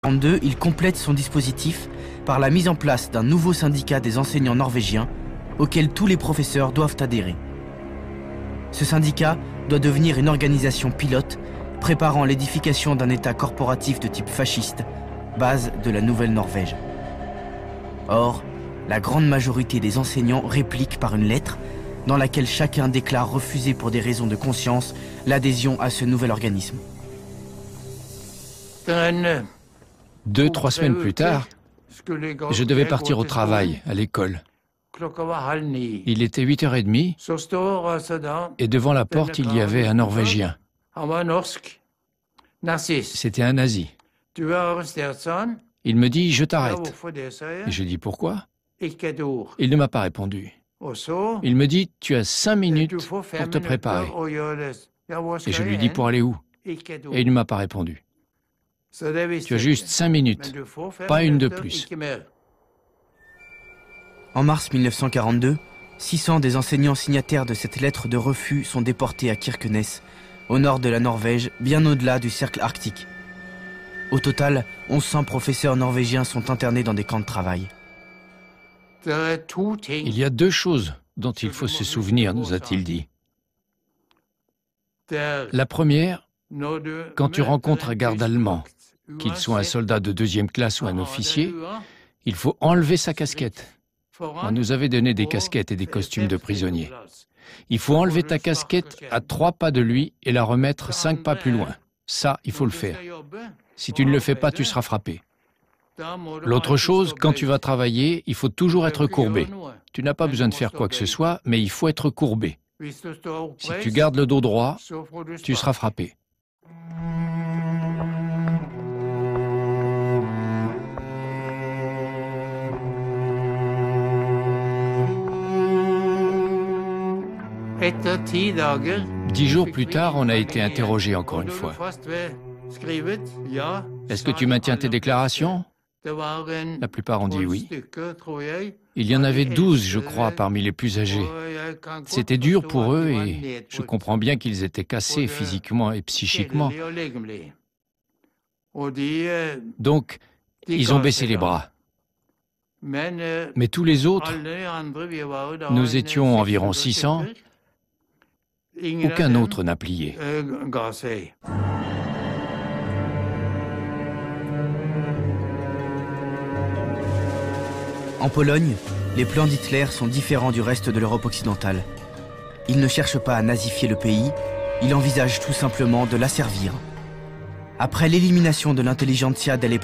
En 1942, il complète son dispositif par la mise en place d'un nouveau syndicat des enseignants norvégiens auquel tous les professeurs doivent adhérer. Ce syndicat doit devenir une organisation pilote préparant l'édification d'un État corporatif de type fasciste, base de la nouvelle Norvège. Or, la grande majorité des enseignants réplique par une lettre dans laquelle chacun déclare refuser pour des raisons de conscience l'adhésion à ce nouvel organisme. 2-3 semaines plus tard, je devais partir au travail, à l'école. Il était 8h30 et devant la porte, il y avait un Norvégien. C'était un nazi. Il me dit « Je t'arrête ». Et je dis « Pourquoi ?» Il ne m'a pas répondu. Il me dit « Tu as 5 minutes pour te préparer ». Et je lui dis « Pour aller où ?» Et il ne m'a pas répondu. Tu as juste 5 minutes, pas une de plus. En mars 1942, 600 des enseignants signataires de cette lettre de refus sont déportés à Kirkenes, au nord de la Norvège, bien au-delà du cercle arctique. Au total, 1100 professeurs norvégiens sont internés dans des camps de travail. Il y a 2 choses dont il faut se souvenir, nous a-t-il dit. La première, quand tu rencontres un garde allemand, qu'il soit un soldat de 2e classe ou un officier, il faut enlever sa casquette. On nous avait donné des casquettes et des costumes de prisonniers. Il faut enlever ta casquette à 3 pas de lui et la remettre 5 pas plus loin. Ça, il faut le faire. Si tu ne le fais pas, tu seras frappé. L'autre chose, quand tu vas travailler, il faut toujours être courbé. Tu n'as pas besoin de faire quoi que ce soit, mais il faut être courbé. Si tu gardes le dos droit, tu seras frappé. Dix jours plus tard, on a été interrogé encore une fois. Est-ce que tu maintiens tes déclarations? La plupart ont dit oui. Il y en avait 12, je crois, parmi les plus âgés. C'était dur pour eux et je comprends bien qu'ils étaient cassés physiquement et psychiquement. Donc, ils ont baissé les bras. Mais tous les autres, nous étions environ 600, aucun autre n'a plié. En Pologne, les plans d'Hitler sont différents du reste de l'Europe occidentale. Il ne cherche pas à nazifier le pays, il envisage tout simplement de l'asservir. Après l'élimination de l'intelligentsia dès les